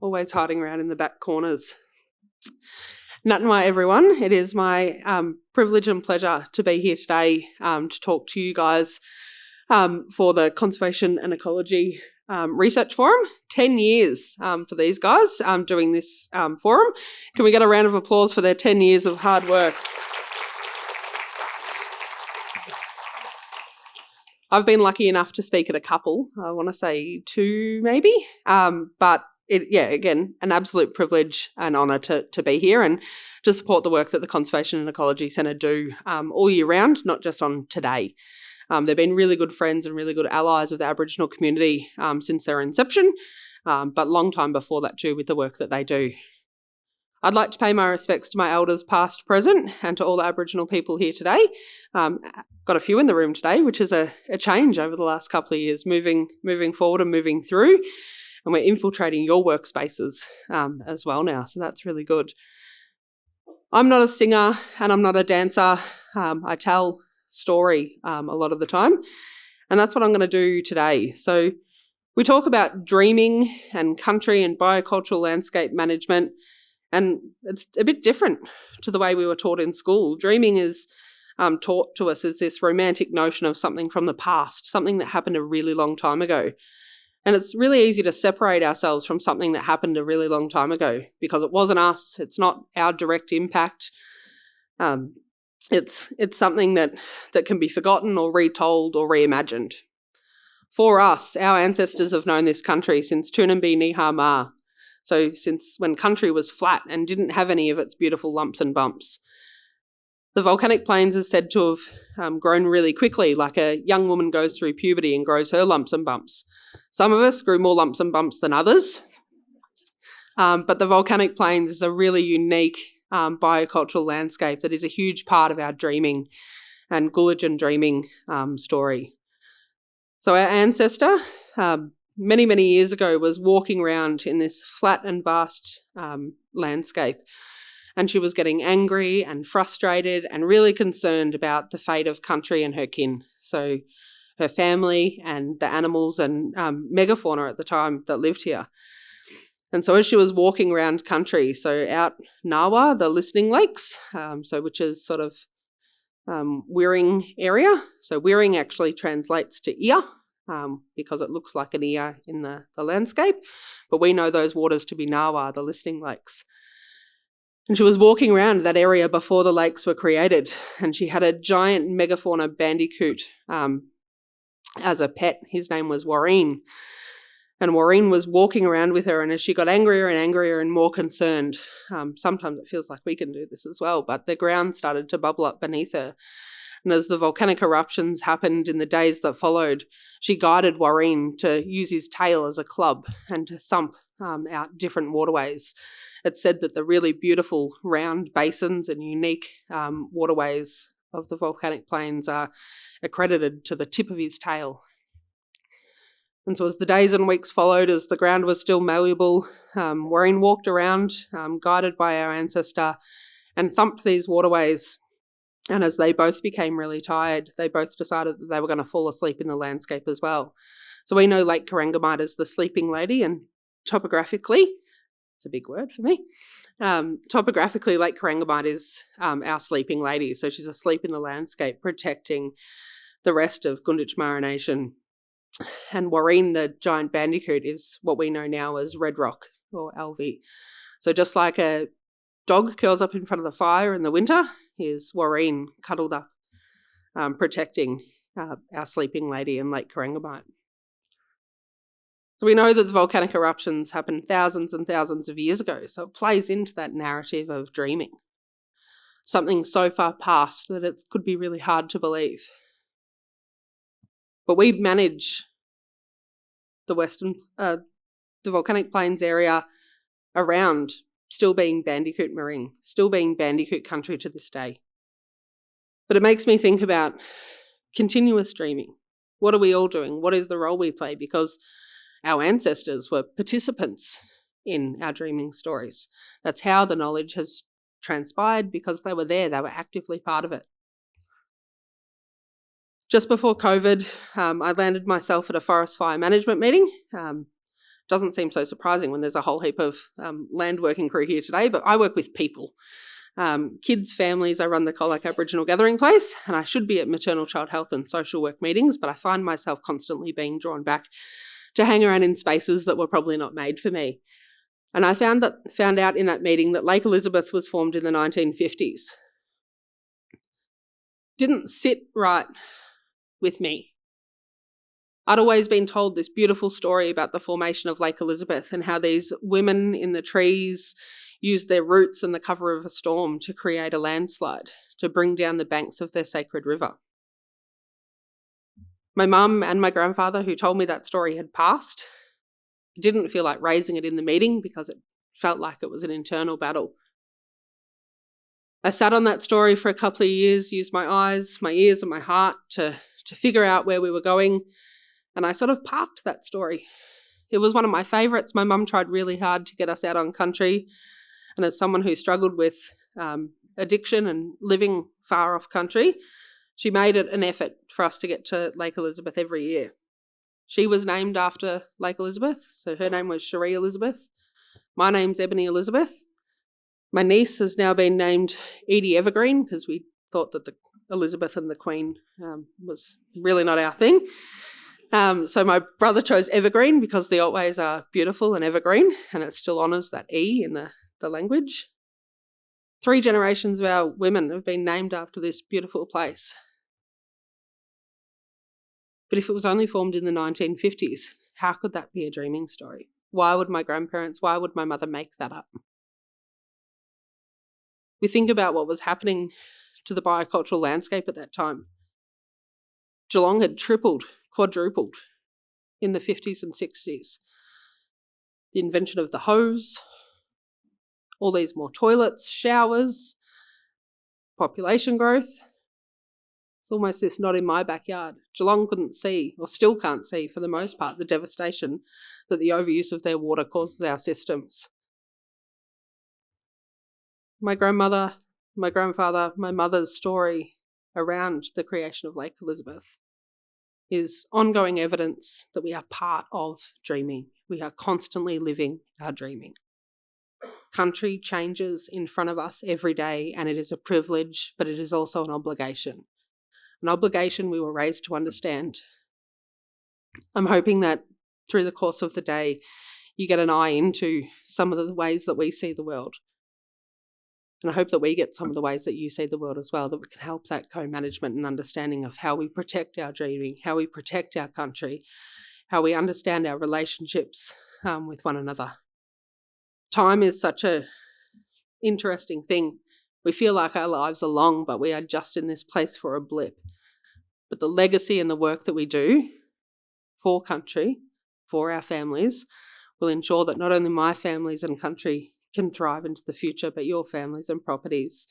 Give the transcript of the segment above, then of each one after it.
always hiding around in the back corners. Natnwa, everyone. It is my privilege and pleasure to be here today to talk to you guys for the Conservation and Ecology Research Forum. 10 years for these guys doing this forum. Can we get a round of applause for their 10 years of hard work? I've been lucky enough to speak at a couple, I want to say 2 maybe, but again, an absolute privilege and honour to be here and to support the work that the Conservation and Ecology Centre do all year round, not just on today. They've been really good friends and really good allies of the Aboriginal community since their inception, but long time before that too with the work that they do. I'd like to pay my respects to my elders past, present, and to all the Aboriginal people here today. Got a few in the room today, which is a change over the last couple of years, moving forward and moving through, and we're infiltrating your workspaces as well now, so that's really good. I'm not a singer and I'm not a dancer. I tell story a lot of the time, and that's what I'm going to do today. So we talk about dreaming and country and biocultural landscape management, and it's a bit different to the way we were taught in school. Dreaming is taught to us as this romantic notion of something from the past, something that happened a really long time ago. And it's really easy to separate ourselves from something that happened a really long time ago because it wasn't us, it's not our direct impact. It's something that can be forgotten or retold or reimagined. For us, our ancestors have known this country since Tunambi Niha Ma, so since when country was flat and didn't have any of its beautiful lumps and bumps. The volcanic plains is said to have grown really quickly, like a young woman goes through puberty and grows her lumps and bumps. Some of us grew more lumps and bumps than others, but the volcanic plains is a really unique biocultural landscape that is a huge part of our dreaming and Gulidjan dreaming story. So our ancestor, many, many years ago, was walking around in this flat and vast landscape, and she was getting angry and frustrated and really concerned about the fate of country and her kin. So her family and the animals and megafauna at the time that lived here. And so as she was walking around country, so out Nawa, the listening lakes, which is sort of Wearing area. So Wearing actually translates to ear because it looks like an ear in the landscape. But we know those waters to be Nawa, the listening lakes. And she was walking around that area before the lakes were created, and she had a giant megafauna bandicoot as a pet. His name was Warreen. And Warreen was walking around with her, and as she got angrier and angrier and more concerned, sometimes it feels like we can do this as well, but the ground started to bubble up beneath her. And as the volcanic eruptions happened in the days that followed, she guided Warreen to use his tail as a club and to thump out different waterways. It's said that the really beautiful round basins and unique waterways of the volcanic plains are accredited to the tip of his tail. And so as the days and weeks followed, as the ground was still malleable, Warreen walked around, guided by our ancestor, and thumped these waterways. And as they both became really tired, they both decided that they were going to fall asleep in the landscape as well. So we know Lake Corangamite as the sleeping lady, and topographically, it's a big word for me, topographically Lake Corangamite is our sleeping lady. So she's asleep in the landscape, protecting the rest of Gunditjmara Nation. And Warreen, the giant bandicoot, is what we know now as Red Rock, or LV. So just like a dog curls up in front of the fire in the winter, is Warreen cuddled up, protecting our sleeping lady in Lake Corangamite. So we know that the volcanic eruptions happened thousands and thousands of years ago, so it plays into that narrative of dreaming. Something so far past that it could be really hard to believe. But we manage the volcanic plains area around still being bandicoot marine, still being bandicoot country to this day. But it makes me think about continuous dreaming. What are we all doing? What is the role we play? Because our ancestors were participants in our dreaming stories. That's how the knowledge has transpired, because they were there, they were actively part of it. Just before COVID, I landed myself at a forest fire management meeting Doesn't seem so surprising when there's a whole heap of land working crew here today, but I work with people. Kids, families. I run the Colac Aboriginal Gathering Place, and I should be at maternal child health and social work meetings, but I find myself constantly being drawn back to hang around in spaces that were probably not made for me. And I found out in that meeting that Lake Elizabeth was formed in the 1950s. Didn't sit right with me. I'd always been told this beautiful story about the formation of Lake Elizabeth and how these women in the trees used their roots in the cover of a storm to create a landslide, to bring down the banks of their sacred river. My mum and my grandfather, who told me that story, had passed. I didn't feel like raising it in the meeting because it felt like it was an internal battle. I sat on that story for a couple of years, used my eyes, my ears and my heart to figure out where we were going, and I sort of parked that story. It was one of my favourites. My mum tried really hard to get us out on country, and as someone who struggled with addiction and living far off country, she made it an effort for us to get to Lake Elizabeth every year. She was named after Lake Elizabeth, so her name was Cherie Elizabeth. My name's Ebony Elizabeth. My niece has now been named Edie Evergreen because we thought that the Elizabeth and the Queen was really not our thing. So my brother chose Evergreen because the Otways are beautiful and evergreen, and it still honours that E in the language. 3 generations of our women have been named after this beautiful place. But if it was only formed in the 1950s, how could that be a dreaming story? Why would why would my mother make that up? We think about what was happening to the biocultural landscape at that time. Geelong had tripled, quadrupled in the 50s and 60s. The invention of the hose, all these more toilets, showers, population growth. It's almost this not in my backyard. Geelong couldn't see, or still can't see for the most part, the devastation that the overuse of their water causes our systems. My grandmother, my grandfather, my mother's story around the creation of Lake Elizabeth is ongoing evidence that we are part of dreaming. We are constantly living our dreaming. Country changes in front of us every day, and it is a privilege, but it is also an obligation. An obligation we were raised to understand. I'm hoping that through the course of the day, you get an eye into some of the ways that we see the world. And I hope that we get some of the ways that you see the world as well, that we can help that co-management and understanding of how we protect our dreaming, how we protect our country, how we understand our relationships with one another. Time is such an interesting thing. We feel like our lives are long, but we are just in this place for a blip. But the legacy and the work that we do for country, for our families, will ensure that not only my families and country can thrive into the future, but your families and properties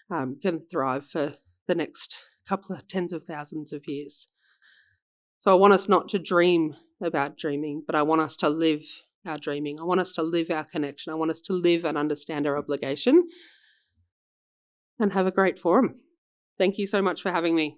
can thrive for the next couple of tens of thousands of years. So I want us not to dream about dreaming, but I want us to live our dreaming. I want us to live our connection. I want us to live and understand our obligation and have a great forum. Thank you so much for having me.